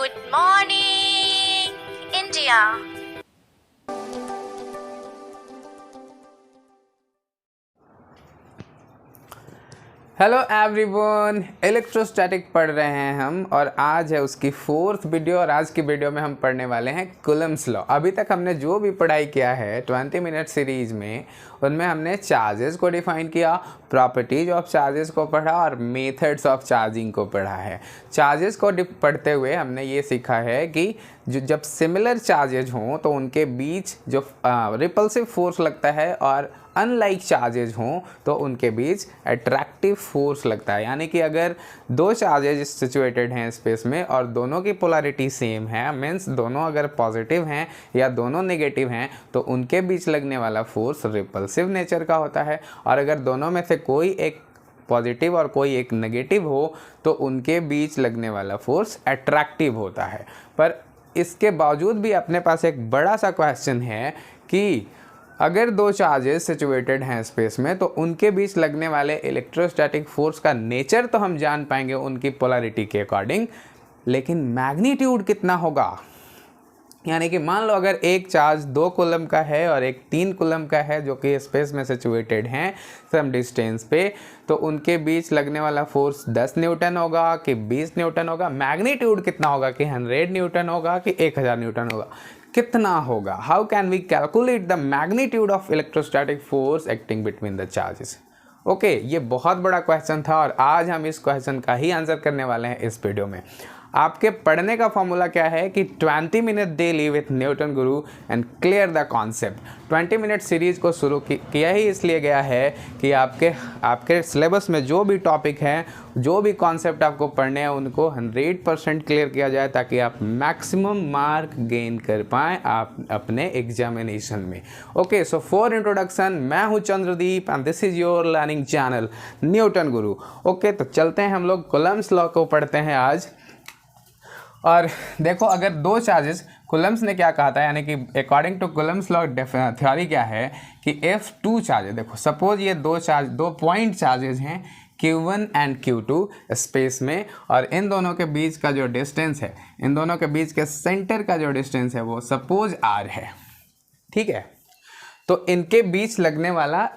Good morning, India. Hello everyone, electrostatic पढ़ रहे हैं हम और आज है उसकी 4th वीडियो। और आज की वीडियो में हम पढ़ने वाले हैं कूलम्ब्स लॉ। अभी तक हमने जो भी पढ़ाई किया है 20 मिनट सीरीज में, उनमें हमने चार्जेस को डिफाइन किया, प्रॉपर्टीज ऑफ चार्जेस को पढ़ा और मेथड्स ऑफ चार्जिंग को पढ़ा है। चार्जेस को पढ़ते हुए हमने ये सीखा है कि जब सिमिलर चार्जेज हों तो उनके बीच जो रिपल्सिव फोर्स लगता है और अनलाइक चार्जेज हों तो उनके बीच अट्रैक्टिव फोर्स लगता है। यानी कि अगर दो चार्जेज सिचुएटेड हैं स्पेस में और दोनों की पोलैरिटी सेम है, मीन्स दोनों अगर पॉजिटिव हैं या दोनों नेगेटिव हैं, तो उनके बीच लगने वाला फोर्स रिपल्सिव नेचर का होता है। और अगर दोनों में से कोई एक पॉजिटिव और कोई एक नेगेटिव हो तो उनके बीच लगने वाला फोर्स अट्रैक्टिव होता है। पर इसके बावजूद भी अपने पास एक बड़ा सा क्वेश्चन है कि अगर दो चार्जेस सिचुएटेड हैं स्पेस में तो उनके बीच लगने वाले इलेक्ट्रोस्टैटिक फोर्स का नेचर तो हम जान पाएंगे उनकी पोलैरिटी के अकॉर्डिंग, लेकिन मैग्नीट्यूड कितना होगा। यानी कि मान लो अगर एक चार्ज 2 कूलम का है और एक 3 कूलम का है जो कि स्पेस में सिचुएटेड हैं सम डिस्टेंस पे, तो उनके बीच लगने वाला फोर्स 10 न्यूटन होगा कि 20 न्यूटन होगा। मैग्नीट्यूड कितना होगा कि 100 न्यूटन होगा कि 1000 न्यूटन होगा, कितना होगा। How can we calculate the magnitude of electrostatic force acting between the charges. Okay, ये बहुत बड़ा क्वेश्चन था और आज हम इस क्वेश्चन का ही आंसर करने वाले हैं इस वीडियो में। आपके पढ़ने का फॉर्मूला क्या है कि 20 minute daily with Newton Guru and clear the concept. 20 minute series को शुरू किया ही इसलिए गया है कि आपके सिलेबस में जो भी टॉपिक हैं, जो भी कॉन्सेप्ट आपको पढ़ने हैं, उनको 100% क्लियर किया जाए ताकि आप मैक्सिमम मार्क गेन कर पाएँ आप अपने एग्जामिनेशन में। ओके, सो फॉर इंट्रोडक्शन, मैं हूँ Chandradeep and this is your learning channel Newton Guru. Okay, तो चलते हैं हम लोग कूलम्ब्स लॉ को पढ़ते हैं आज। और देखो, अगर दो चार्जेस, कूलम्ब्स ने क्या कहा था, यानी कि according to Coulomb's law theory क्या है कि इफ टू चार्जेस, देखो सपोज ये दो पॉइंट चार्जेस हैं Q1 एंड Q2 स्पेस में, और इन दोनों के बीच का जो डिस्टेंस है, इन दोनों के बीच के सेंटर का जो डिस्टेंस है वो सपोज R है, ठीक है। तो इनके बीच लगने वाला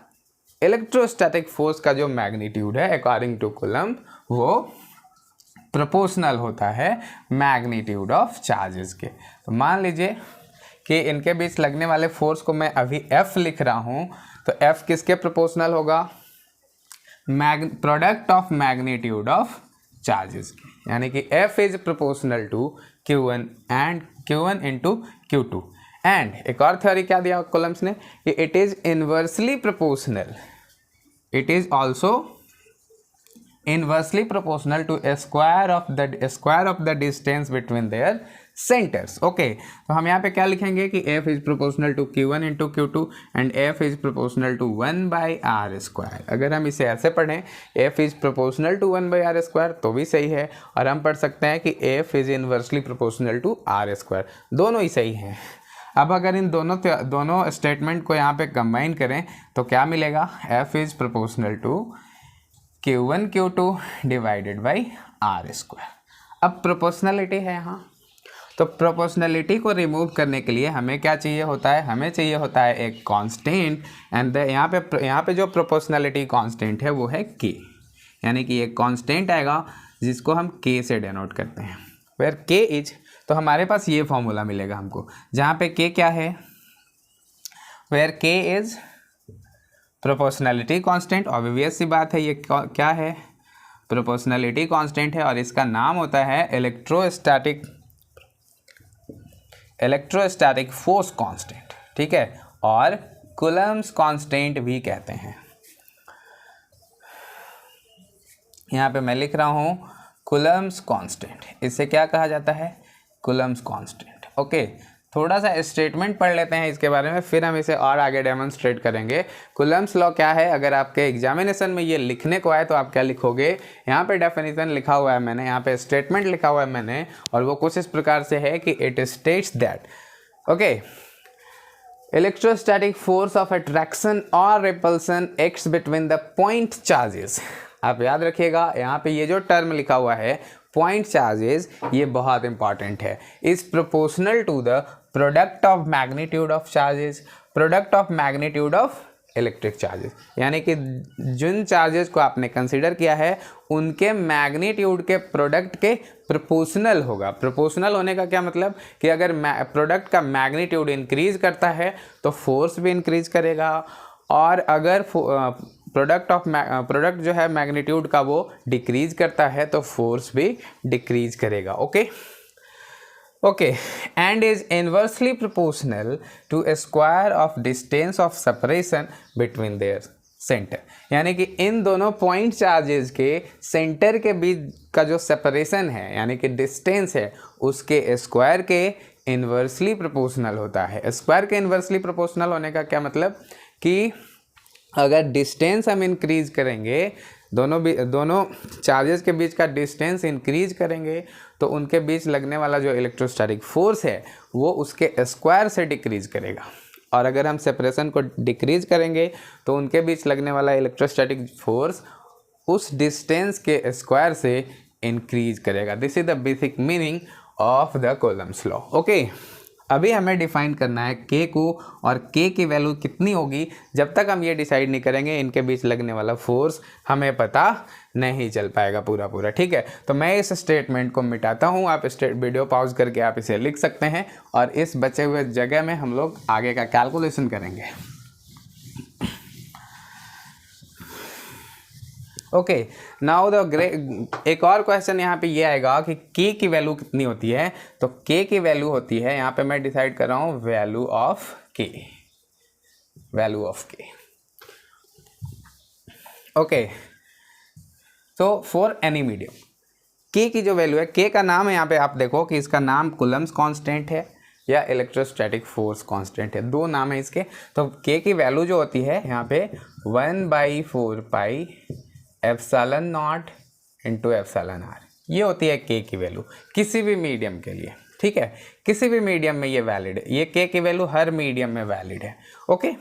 इलेक्ट्रोस्टैटिक फोर्स का जो मैग्नीट्यूड है अकॉर्डिंग टू कूलम्ब, वो प्रोपोर्शनल होता है मैग्नीट्यूड ऑफ चार्जेस के। तो मान लीजिए कि इनके बीच लगने वाले फोर्स को मैं अभी F लिख रहा हूँ, तो F किसके प्रोपोर्शनल होगा, product of magnitude of charges के। यानी कि F is proportional to Q1 and Q1 into Q2। And एक और थ्योरी क्या दिया कॉलम्स ने कि it is inversely proportional, it is also inversely proportional to a square of the distance between their centers। Okay, तो हम यहाँ पे क्या लिखेंगे कि f is proportional to q1 into q2 and f is proportional to 1 by r square। अगर हम इसे ऐसे पढ़ें f is proportional to 1 by r square तो भी सही है, और हम पढ़ सकते हैं कि f is inversely proportional to r square, दोनों ही सही हैं। अब अगर इन दोनों स्टेटमेंट को यहाँ पे कंबाइन करें तो क्या मिलेगा, f is proportional to Q1 Q2 divided by are square. अब प्रोपोर्शनलिटी है यहाँ, तो प्रोपोर्शनलिटी को रिमूव करने के लिए हमें क्या चाहिए होता है, हमें चाहिए होता है एक कांस्टेंट। एंड यहाँ पे जो प्रोपोर्शनलिटी कांस्टेंट है वो है K। यानी कि एक कांस्टेंट आएगा जिसको हम K से डिनोट करते हैं, वेयर K इज, तो हमारे पास ये फॉर्मूला मिलेगा हमको, जहाँ पे K क्या है, where K is proportionality constant. Obvious सी बात है, ये क्या है, प्रोपोर्शनलिटी कांस्टेंट है, और इसका नाम होता है इलेक्ट्रोस्टैटिक फोर्स कांस्टेंट, ठीक है, और कूलम्ब्स कांस्टेंट भी कहते हैं। यहाँ पे मैं लिख रहा हूँ कूलम्ब्स कांस्टेंट, इसे क्या कहा जाता है, कूलम्ब्स कांस्टेंट। ओके, थोड़ा सा स्टेटमेंट पढ़ लेते हैं इसके बारे में, फिर हम इसे और आगे डेमोन्स्ट्रेट करेंगे। कूलम्ब्स लॉ क्या है, अगर आपके एग्जामिनेशन में ये लिखने को आए तो आप क्या लिखोगे, यहाँ पे डेफिनेशन लिखा हुआ है मैंने, यहाँ पे स्टेटमेंट लिखा हुआ है मैंने, और वो कुछ इस प्रकार से है कि it states that, okay, electrostatic force of attraction और repulsion acts between the point charges. आप याद रखिएगा, यहाँ पे ये जो टर्म लिखा हुआ है पॉइंट चार्जेस, ये बहुत इंपॉर्टेंट है, is proportional to the product of magnitude of charges, product of magnitude of electric charges, यानी कि जिन चार्जेस को आपने कंसीडर किया है उनके मैग्नीट्यूड के प्रोडक्ट के प्रोपोर्शनल होगा। प्रोपोर्शनल होने का क्या मतलब कि अगर प्रोडक्ट का मैग्नीट्यूड इंक्रीज करता है तो फोर्स भी इंक्रीज करेगा, और अगर प्रोडक्ट जो है मैग्नीट्यूड का वो डिक्रीज करता है तो फोर्स भी डिक्रीज करेगा। Okay, and is inversely proportional to a square of distance of separation between their center, यानी कि इन दोनों पॉइंट चार्जेस के सेंटर के बीच का जो सेपरेशन है यानी कि डिस्टेंस है उसके स्क्वायर के इन्वर्सली प्रोपोर्शनल होता है। स्क्वायर के इन्वर्सली प्रोपोर्शनल होने का क्या मतलब कि अगर डिस्टेंस हम इंक्रीज करेंगे, दोनों चार्जेस के बीच का डिस्टेंस इंक्रीज करेंगे तो उनके बीच लगने वाला जो इलेक्ट्रोस्टैटिक फोर्स है वो उसके स्क्वायर से डिक्रीज करेगा, और अगर हम सेपरेशन को डिक्रीज करेंगे तो उनके बीच लगने वाला इलेक्ट्रोस्टैटिक फोर्स उस डिस्टेंस के स्क्वायर से इंक्रीज करेगा। This is the basic meaning of the Coulomb's law. Okay, अभी हमें डिफाइन करना है K को, और K की वैल्यू कितनी होगी। जब तक हम ये डिसाइड नहीं करेंगे इनके बीच लगने वाला फोर्स हमें पता नहीं चल पाएगा पूरा। ठीक है, तो मैं इस स्टेटमेंट को मिटाता हूँ, आप वीडियो पॉज करके आप इसे लिख सकते हैं, और इस बचे हुए जगह में हम लोग आगे का कैलकुलेशन करेंगे। ओके, नाउ एक और क्वेश्चन यहाँ पे ये आएगा कि K की वैल्यू कितनी होती है। तो K की वैल्यू होती है, यहाँ पे मैं डिसाइड कर रहा हूँ वैल्यू ऑफ K। ओके, तो फॉर एनी मीडियम K की जो वैल्यू है, K का नाम है, यहाँ पे आप देखो कि इसका नाम कूलम्ब्स कांस्टेंट है या इलेक्ट्रोस्टैटिक फोर्स कांस्टेंट है, दो नाम है इसके। तो K की वैल्यू जो होती है यहाँ पे 1/4 pi epsilon nought into epsilon r, ये होती है K की वैल्यू किसी भी मीडियम के लिए। ठीक है, किसी भी मीडियम में ये वैलिड है, ये K की वैल्यू हर मीडियम में वैलिड है। ओके,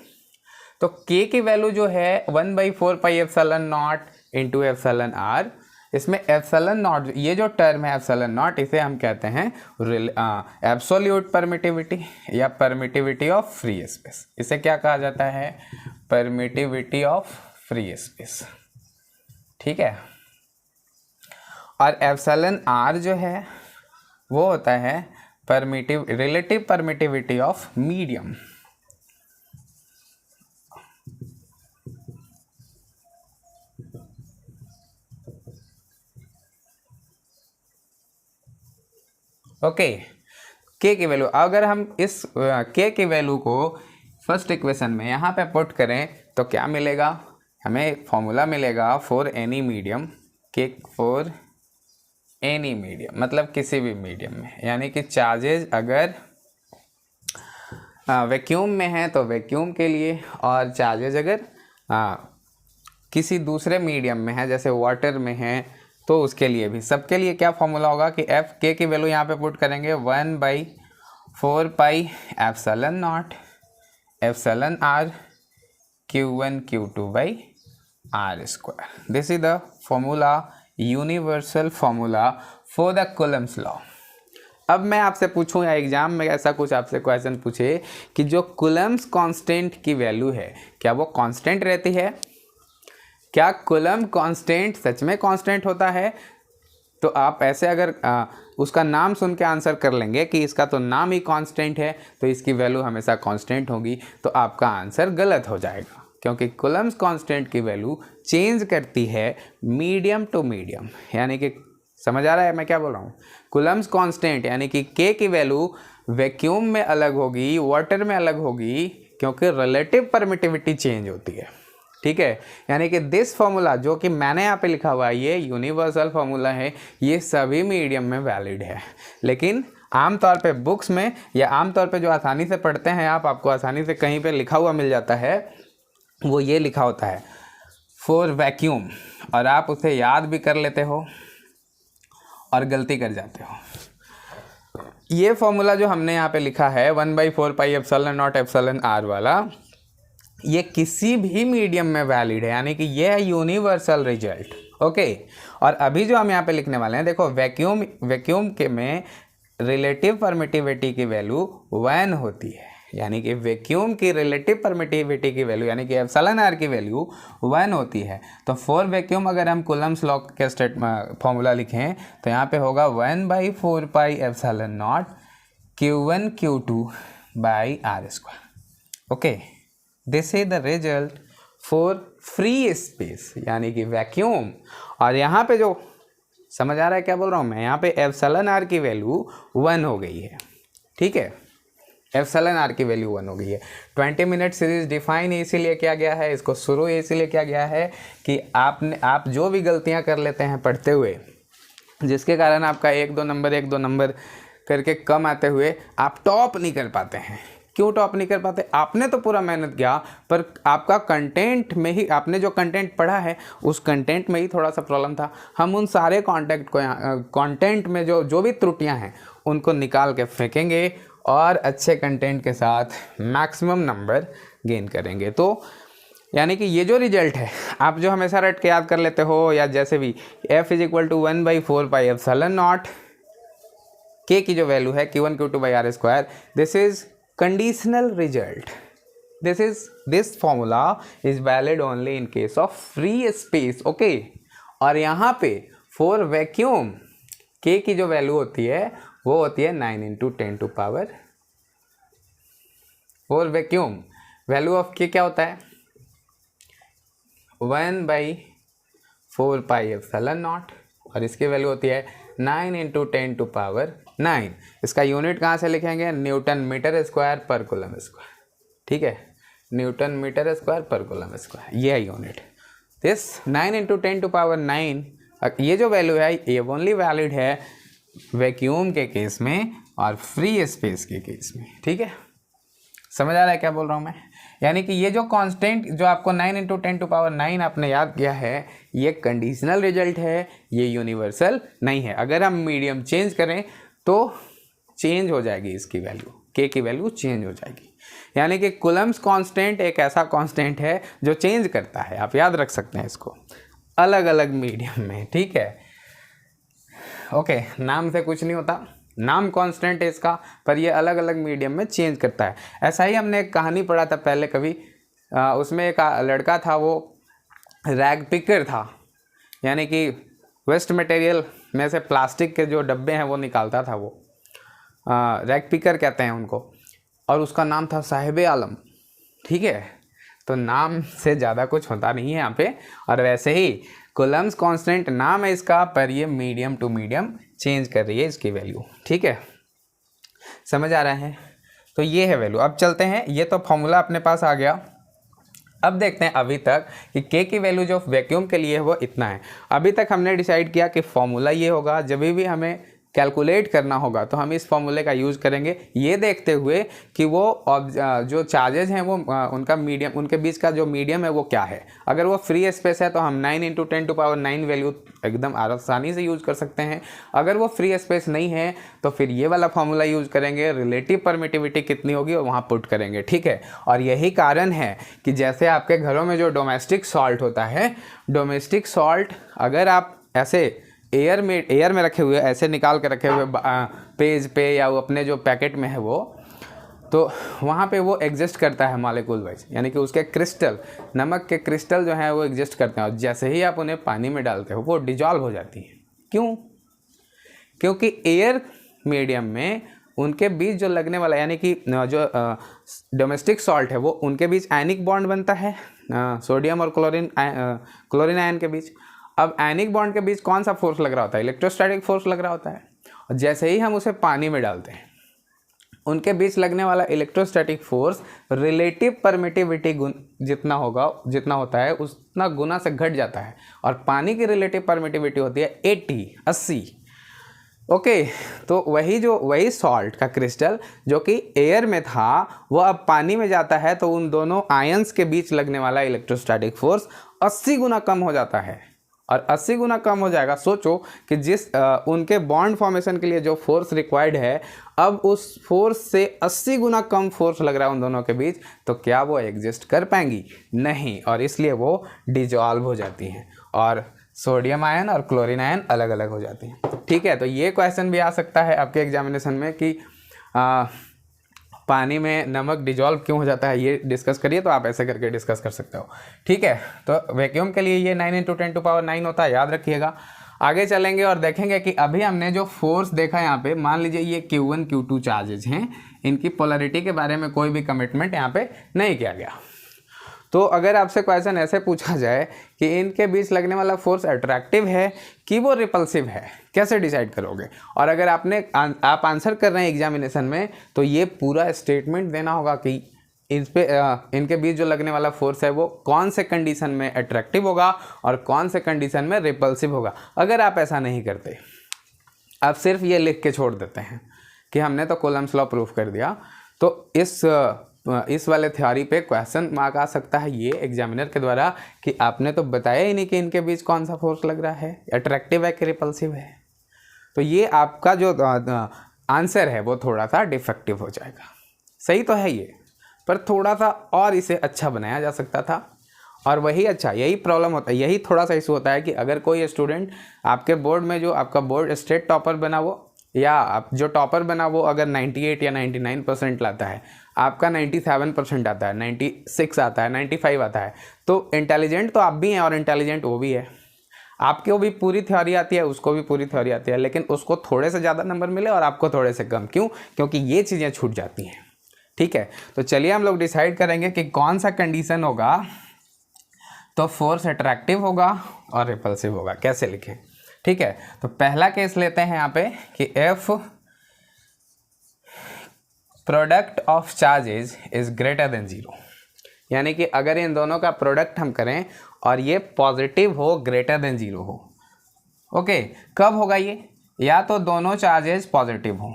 तो K की वैल्यू जो है 1/4 pi epsilon nought into epsilon r, इसमें एप्सिलॉन नॉट, ये जो टर्म है एप्सिलॉन नॉट, इसे हम कहते हैं एब्सोल्यूट परमिटिविटी या परमिटिविटी ऑफ फ्री स्पेस। इसे क्या कहा जाता है? Permittivity of free space. ठीक है, और एप्सिलॉन आर जो है वो होता है relative permittivity of medium. Okay, K की वैल्यू, अगर हम इस K की वैल्यू को फर्स्ट इक्वेशन में यहाँ पे पुट करें तो क्या मिलेगा? हमें फॉर्मूला मिलेगा for any medium, K for any medium मतलब किसी भी मीडियम में, यानी कि चार्जेज अगर वैक्यूम में है तो वैक्यूम के लिए, और चार्जेज अगर किसी दूसरे मीडियम में है जैसे वाटर में है तो उसके लिए भी। सबके लिए क्या फॉर्मूला होगा कि K की वैल्यू यहाँ पे पुट करेंगे 1/4 pi epsilon nought epsilon r Q1 Q2 by are square. This is the formula, universal formula for the Coulomb's law. अब मैं आपसे पूछूं या एग्जाम में ऐसा कुछ आपसे क्वेश्चन पूछे कि जो कूलम्ब्स कांस्टेंट की वैल्यू है क्या वो कांस्टेंट रहती है? क्या कूलम्ब कांस्टेंट सच में कांस्टेंट होता है? तो आप ऐसे अगर उसका नाम सुन के आंसर कर लेंगे कि इसका तो नाम ही कांस्टेंट है तो इसकी वैल्यू हमेशा कांस्टेंट होगी, तो आपका आंसर गलत हो जाएगा, क्योंकि कूलम्ब्स कांस्टेंट की वैल्यू चेंज करती है मीडियम टू मीडियम। यानी कि समझ आ रहा है मैं क्या बोल रहा हूँ? कूलम्ब्स कांस्टेंट यानी कि K की वैल्यू वैक्यूम में अलग होगी, वाटर में अलग होगी, क्योंकि रिलेटिव परमिटिविटी चेंज होती है। ठीक है, यानी कि दिस फॉर्मूला जो कि मैंने यहाँ पे लिखा हुआ है ये यूनिवर्सल फॉर्मूला है, ये सभी मीडियम में वैलिड है। लेकिन आमतौर पे बुक्स में या आमतौर पे जो आसानी से पढ़ते हैं आपको आसानी से कहीं पे लिखा हुआ मिल जाता है, वो ये लिखा होता है फॉर वैक्यूम, और आप उसे याद भी कर लेते हो और गलती कर जाते हो। ये फॉर्मूला जो हमने यहाँ पे लिखा है 1/4 pi epsilon nought epsilon r वाला, ये किसी भी मीडियम में वैलिड है, यानी कि ये है यूनिवर्सल रिजल्ट ओके। और अभी जो हम यहाँ पे लिखने वाले हैं, देखो वैक्यूम के में रिलेटिव परमिटिविटी की वैल्यू 1 होती है, यानी कि वैक्यूम की रिलेटिव परमिटिविटी की वैल्यू यानी कि एप्सिलॉन आर की वैल्यू 1 होती है। तो फॉर वैक्यूम अगर हम कूलम्स लॉ के फॉर्मूला लिखें तो यहाँ पे होगा 1/4 pi epsilon nought Q1 Q2 by are square. Okay, this is the result for free space यानी कि वैक्यूम। और यहाँ पे जो समझ आ रहा है क्या बोल रहा हूँ मैं, यहाँ पे एप्सिलॉन आर की वैल्यू 1 हो गई है, ठीक है, एप्सिलॉन आर की वैल्यू 1 हो गई है। 20 मिनट सीरीज डिफाइन इसीलिए किया गया है, इसको शुरू इसीलिए किया गया है कि आप जो भी गलतियाँ कर लेते हैं पढ़ते हुए, जिसके कारण आपका 1-2 नंबर करके कम आते हुए आप टॉप नहीं कर पाते हैं। क्यों टॉप नहीं कर पाते? आपने तो पूरा मेहनत किया, पर आपका कंटेंट में ही, आपने जो कंटेंट पढ़ा है उस कंटेंट में ही थोड़ा सा प्रॉब्लम था। हम उन सारे कंटेंट में जो भी त्रुटियां हैं उनको निकाल के फेंकेंगे और अच्छे कंटेंट के साथ मैक्सिमम नंबर गेन करेंगे। तो यानी कि ये जो रिजल्ट है, आप जो हमेशा रट के याद कर लेते हो या जैसे भी, F = 1/4 pi epsilon naught, K की जो वैल्यू है Q1 Q2 by are square, this is conditional result. This formula is valid only in case of free space. Okay, और यहाँ पे for vacuum K की जो वैल्यू होती है वो होती है 9 × 10⁻। for vacuum value of K क्या होता है? 1/4 पाई एप्सिलॉन नॉट, और इसकी वैल्यू होती है 9 × 10⁹। इसका यूनिट कहाँ से लिखेंगे? न्यूटन मीटर स्क्वायर पर कूलम स्क्वायर, ठीक है, न्यूटन मीटर स्क्वायर पर कूलम स्क्वायर, ये है यूनिट। दिस 9 × 10⁹, ये जो वैल्यू है ये ओनली वैलिड है वैक्यूम के केस में और फ्री स्पेस के केस में, ठीक है। समझ आ रहा है क्या बोल रहा हूँ मैं? यानी कि ये जो कांस्टेंट जो आपको 9 × 10⁹ आपने याद किया है, ये कंडीशनल रिजल्ट है, ये यूनिवर्सल नहीं है। अगर हम मीडियम चेंज करें तो चेंज हो जाएगी इसकी वैल्यू, K की वैल्यू चेंज हो जाएगी। यानी कि कूलम्स कांस्टेंट एक ऐसा कांस्टेंट है जो चेंज करता है, आप याद रख सकते हैं इसको, अलग अलग मीडियम में, ठीक है। ओके, नाम से कुछ नहीं होता, नाम कांस्टेंट है इसका, पर ये अलग अलग मीडियम में चेंज करता है। ऐसा ही हमने एक कहानी पढ़ा था पहले कभी, उसमें एक लड़का था, वो रैग पिकर था, यानी कि वेस्ट मटेरियल में से प्लास्टिक के जो डब्बे हैं वो निकालता था, वो रैग पिकर कहते हैं उनको, और उसका नाम था साहिब आलम, ठीक है। तो नाम से ज़्यादा कुछ होता नहीं है यहाँ पे। और वैसे ही कूलम्स कांस्टेंट नाम है इसका, पर ये मीडियम टू मीडियम चेंज कर रही है इसकी वैल्यू, ठीक है। समझ आ रहा है? तो ये है वैल्यू। अब चलते हैं, ये तो फॉर्मूला अपने पास आ गया। अब देखते हैं अभी तक कि K की वैल्यू जो वैक्यूम के लिए है वो इतना है। अभी तक हमने डिसाइड किया कि फॉर्मूला ये होगा, जब भी हमें कैलकुलेट करना होगा तो हम इस फॉर्मूले का यूज़ करेंगे, ये देखते हुए कि वो जो चार्जेज हैं वो उनका मीडियम, उनके बीच का जो मीडियम है वो क्या है। अगर वो फ्री स्पेस है तो हम 9 × 10⁹ वैल्यू एकदम आसानी से यूज़ कर सकते हैं। अगर वो फ्री स्पेस नहीं है तो फिर ये वाला फॉर्मूला यूज़ करेंगे, रिलेटिव परमिटिविटी कितनी होगी और वहाँ पुट करेंगे, ठीक है। और यही कारण है कि जैसे आपके घरों में जो डोमेस्टिक सॉल्ट होता है, डोमेस्टिक सॉल्ट अगर आप ऐसे एयर में रखे हुए, ऐसे निकाल के रखे हुए पेज पे या वो अपने जो पैकेट में है वो, तो वहाँ पे वो एग्जिस्ट करता है मॉलिक्यूल वाइज, यानी कि उसके क्रिस्टल, नमक के क्रिस्टल जो है वो एग्जिस्ट करते हैं, और जैसे ही आप उन्हें पानी में डालते हो वो डिजॉल्व हो जाती है। क्यों? क्योंकि एयर मीडियम में उनके बीच जो लगने वाला, यानी कि जो डोमेस्टिक सॉल्ट है वो उनके बीच आयनिक बॉन्ड बनता है, सोडियम और क्लोरीन आयन के बीच। अब आयनिक बॉन्ड के बीच कौन सा फोर्स लग रहा होता है? इलेक्ट्रोस्टैटिक फोर्स लग रहा होता है। और जैसे ही हम उसे पानी में डालते हैं, उनके बीच लगने वाला इलेक्ट्रोस्टैटिक फोर्स रिलेटिव परमिटिविटी जितना होता है उतना गुना से घट जाता है, और पानी की रिलेटिव परमिटिविटी होती है 80। ओके, तो वही सॉल्ट का क्रिस्टल जो कि एयर में था वो अब पानी में जाता है, तो उन दोनों आयंस के बीच लगने वाला इलेक्ट्रोस्टैटिक फोर्स 80 गुना कम हो जाता है। और 80 गुना कम हो जाएगा, सोचो कि जिस उनके बॉन्ड फॉर्मेशन के लिए जो फोर्स रिक्वायर्ड है, अब उस फोर्स से 80 गुना कम फोर्स लग रहा है उन दोनों के बीच, तो क्या वो एग्जिस्ट कर पाएंगी? नहीं, और इसलिए वो डिजॉल्व हो जाती हैं। और सोडियम आयन और क्लोरीन आयन अलग अलग हो जाती हैं। ठीक है, तो ये क्वेश्चन भी आ सकता है आपके एग्जामिनेशन में कि पानी में नमक डिजॉल्व क्यों हो जाता है, ये डिस्कस करिए, तो आप ऐसे करके डिस्कस कर सकते हो। ठीक है, तो वैक्यूम के लिए ये 9 × 10⁻9 होता है, याद रखिएगा। आगे चलेंगे और देखेंगे कि अभी हमने जो फोर्स देखा यहाँ पे, मान लीजिए ये Q1 Q2 चार्जेज हैं, इनकी पोलरिटी के बारे में कोई भी कमिटमेंट यहाँ पे नहीं किया गया। तो अगर आपसे क्वेश्चन ऐसे पूछा जाए कि इनके बीच लगने वाला फोर्स अट्रैक्टिव है कि वो रिपल्सिव है, कैसे डिसाइड करोगे? और अगर आप आंसर कर रहे हैं एग्जामिनेशन में, तो ये पूरा स्टेटमेंट देना होगा कि इनके बीच जो लगने वाला फोर्स है वो कौन से कंडीशन में अट्रैक्टिव होगा और कौन से कंडीशन में रिपल्सिव होगा। अगर आप ऐसा नहीं करते, आप सिर्फ ये लिख के छोड़ देते हैं कि हमने तो कूलम्ब्स लॉ प्रूफ कर दिया, तो इस वाले थ्योरी पे क्वेश्चन मार्क आ सकता है ये एग्जामिनर के द्वारा कि आपने तो बताया ही नहीं कि इनके बीच कौन सा फोर्स लग रहा है, अट्रैक्टिव है कि रिपल्सिव है। तो ये आपका जो आंसर है वो थोड़ा सा डिफेक्टिव हो जाएगा। सही तो है ये, पर थोड़ा सा और इसे अच्छा बनाया जा सकता था। और वही अच्छा, यही प्रॉब्लम होता है, यही थोड़ा सा इशू होता है कि अगर कोई स्टूडेंट आपके बोर्ड में, जो आपका बोर्ड स्टेट टॉपर बना वो, या आप जो टॉपर बना वो अगर 98 या 99% लाता है, आपका 97% आता है, 96 आता है, 95 आता है, तो इंटेलिजेंट तो आप भी हैं और इंटेलिजेंट वो भी है। आपको भी पूरी थ्योरी आती है, उसको भी पूरी थ्योरी आती है, लेकिन उसको थोड़े से ज़्यादा नंबर मिले और आपको थोड़े से कम। क्यों? क्योंकि ये चीज़ें छूट जाती हैं। ठीक है, तो चलिए हम लोग डिसाइड करेंगे कि कौन सा कंडीशन होगा तो फोर्स अट्रैक्टिव होगा और रिपल्सिव होगा, कैसे लिखें। ठीक है, तो पहला केस लेते हैं यहाँ पे कि F product of charges is greater than 0, यानी कि अगर इन दोनों का प्रोडक्ट हम करें और ये पॉजिटिव हो, ग्रेटर देन 0 हो। ओके, कब होगा ये? या तो दोनों चार्जेज पॉजिटिव हों।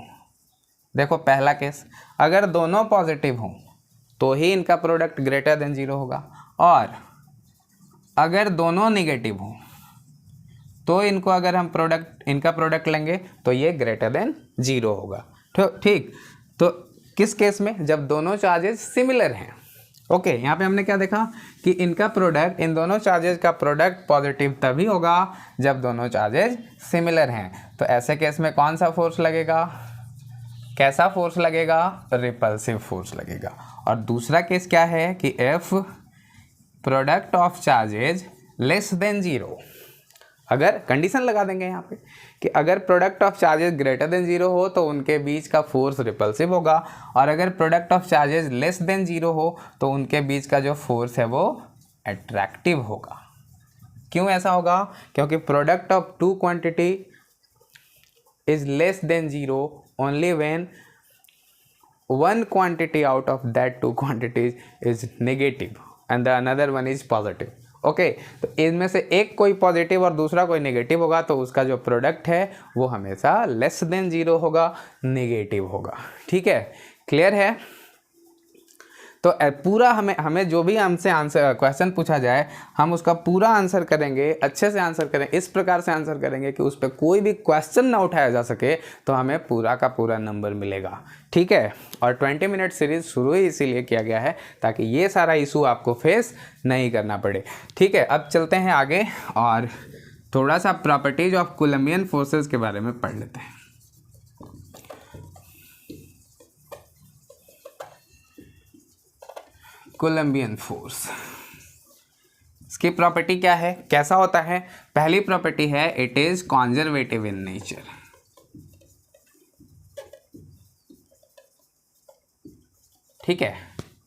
देखो पहला केस, अगर दोनों पॉजिटिव हों तो ही इनका प्रोडक्ट ग्रेटर देन 0 होगा, और अगर दोनों निगेटिव हों तो इनको अगर हम इनका प्रोडक्ट लेंगे तो ये ग्रेटर देन 0 होगा। ठीक, तो किस केस में? जब दोनों चार्जेस सिमिलर हैं। ओके, यहाँ पे हमने क्या देखा कि इनका प्रोडक्ट, इन दोनों चार्जेस का प्रोडक्ट पॉजिटिव तभी होगा जब दोनों चार्जेस सिमिलर हैं। तो ऐसे केस में कौन सा फोर्स लगेगा? कैसा फोर्स लगेगा? रिपल्सिव फोर्स लगेगा। और दूसरा केस क्या है कि F product of charges less than 0, अगर कंडीशन लगा देंगे यहाँ पे कि अगर product of charges greater than 0 हो तो उनके बीच का फोर्स रिपल्सिव होगा, और अगर product of charges less than 0 हो तो उनके बीच का जो फोर्स है वो अट्रैक्टिव होगा। क्यों ऐसा होगा? क्योंकि product of two quantity is less than 0 only when one quantity out of that two quantities is negative and the another one is positive. Okay, तो इनमें से एक कोई पॉजिटिव और दूसरा कोई नेगेटिव होगा तो उसका जो प्रोडक्ट है वो हमेशा लेस देन 0 होगा, नेगेटिव होगा। ठीक है, क्लियर है? तो पूरा हमें जो भी हमसे आंसर क्वेश्चन पूछा जाए, हम उसका पूरा आंसर करेंगे, अच्छे से आंसर करें, इस प्रकार से आंसर करेंगे कि उस पर कोई भी क्वेश्चन ना उठाया जा सके, तो हमें पूरा का पूरा नंबर मिलेगा। ठीक है, और 20 मिनट सीरीज शुरू ही इसीलिए किया गया है ताकि ये सारा इशू आपको फेस नहीं करना पड़े। ठीक है, अब चलते हैं आगे और थोड़ा सा प्रॉपर्टीज ऑफ कूलम्बियन फोर्सेस के बारे में पढ़ लेते हैं। कूलम्बियन फोर्स, इसकी प्रॉपर्टी क्या है, कैसा होता है? पहली प्रॉपर्टी है it is conservative in nature. ठीक है,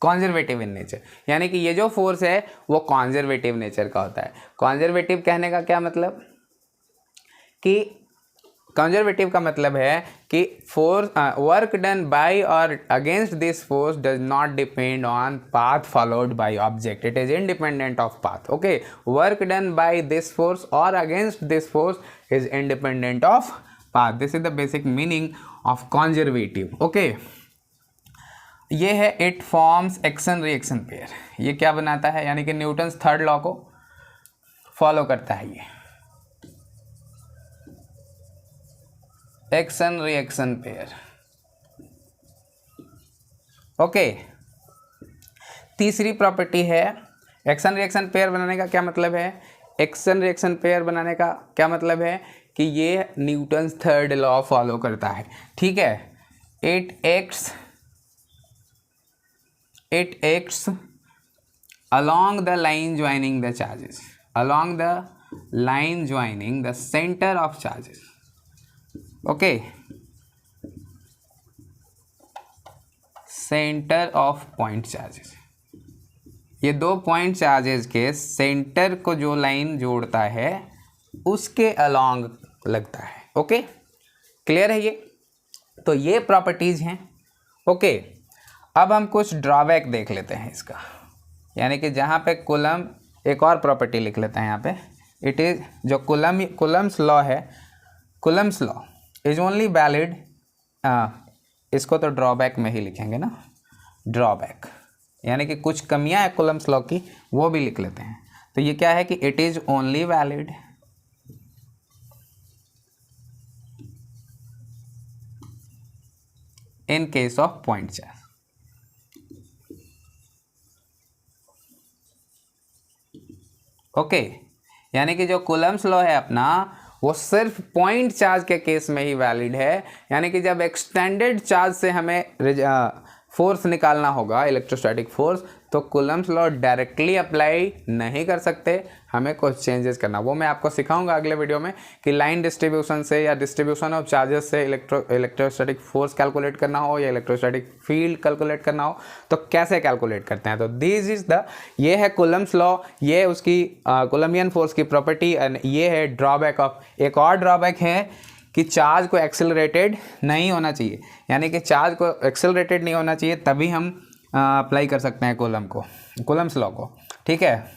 कॉन्जर्वेटिव इन नेचर, यानी कि ये जो फोर्स है वो कॉन्जर्वेटिव नेचर का होता है। कॉन्जर्वेटिव कहने का क्या मतलब कि कंजर्वेटिव का मतलब है कि फोर्स वर्क डन बाय और against this force does not depend on path followed by object, it is independent of path. Okay, work done by this force और against this force is independent of path. This is the basic meaning of conservative. Okay, ये है it forms action reaction pair. ये क्या बनाता है? यानी कि Newton's third law को फॉलो करता है ये एक्शन रिएक्शन पेयर। ओके, तीसरी प्रॉपर्टी है एक्शन रिएक्शन पेयर बनाने का क्या मतलब है? एक्शन रिएक्शन पेयर बनाने का क्या मतलब है कि ये न्यूटन्स थर्ड लॉ फॉलो करता है, ठीक है। It acts along the line joining the charges, along the line joining the center of charges, okay, center of point charges। ये 2 पॉइंट चार्जेस के सेंटर को जो लाइन जोड़ता है उसके अलोंग लगता है, ओके, क्लियर है ये। तो ये प्रॉपर्टीज हैं, ओके। अब हम कुछ ड्रॉबैक देख लेते हैं इसका, यानी कि जहाँ पे कूलम, एक और प्रॉपर्टी लिख लेते हैं यहाँ पे। इट इज़ जो कूलम्स लॉ है, Coulomb's law is only valid, इसको तो ड्रॉबैक में ही लिखेंगे ना, ड्रॉबैक यानी कि कुछ कमियां हैं कूलम्स लॉ की, वो भी लिख लेते हैं। तो ये क्या है कि it is only valid in case of point charge, okay. यानी कि जो कूलम्स लॉ है अपना, वो सिर्फ पॉइंट चार्ज के केस में ही वैलिड है। यानी कि जब एक्सटेंडेड चार्ज से हमें फोर्स निकालना होगा, इलेक्ट्रोस्टैटिक फोर्स, तो कूलम्स लॉ डायरेक्टली अप्लाई नहीं कर सकते, हमें कुछ चेंजेस करना। वो मैं आपको सिखाऊंगा अगले वीडियो में कि लाइन डिस्ट्रीब्यूशन से या डिस्ट्रीब्यूशन ऑफ चार्जेस से इलेक्ट्रोस्टैटिक फोर्स कैलकुलेट करना हो या इलेक्ट्रोस्टैटिक फील्ड कैलकुलेट करना हो तो कैसे कैलकुलेट करते हैं। तो दिस इज द, ये है कूलम्स लॉ, ये उसकी कूलम्बियन फोर्स की प्रॉपर्टी, एंड ये है ड्रॉबैक ऑफ, एक और ड्रॉबैक है कि चार्ज को एक्सेलरेटेड नहीं होना चाहिए, यानी कि चार्ज को एक्सेलरेटेड नहीं होना चाहिए, तभी हम अप्लाई कर सकते हैं कूलम्स लॉ को, ठीक है।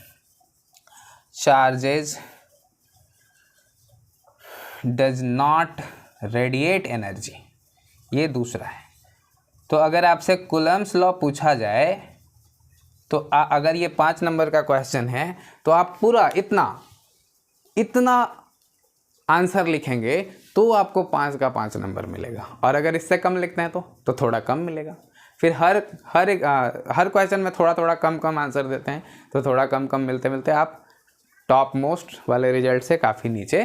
Charges does not radiate energy, ये दूसरा है। तो अगर आपसे कूलम्स लॉ पूछा जाए तो अगर ये 5 नंबर का क्वेश्चन है तो आप पूरा इतना आंसर लिखेंगे तो आपको 5 का 5 नंबर मिलेगा, और अगर इससे कम लिखते हैं तो थोड़ा कम मिलेगा। फिर हर क्वेश्चन में थोड़ा कम आंसर देते हैं तो थोड़ा कम मिलते आप टॉप मोस्ट वाले रिजल्ट से काफ़ी नीचे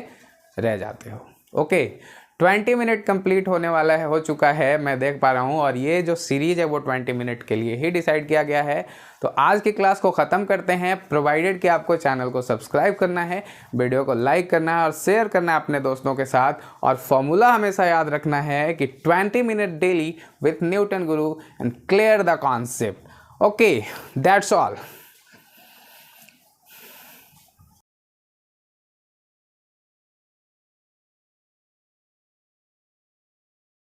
रह जाते हो, ओके। 20 मिनट कंप्लीट होने वाला है, हो चुका है, मैं देख पा रहा हूँ, और ये जो सीरीज़ है वो 20 मिनट के लिए ही डिसाइड किया गया है। तो आज की क्लास को ख़त्म करते हैं, प्रोवाइडेड कि आपको चैनल को सब्सक्राइब करना है, वीडियो को लाइक करना है और शेयर करना है अपने दोस्तों के साथ, और फॉर्मूला हमेशा याद रखना है कि 20 minute daily with Newton Guru and clear the concept, okay. That's all.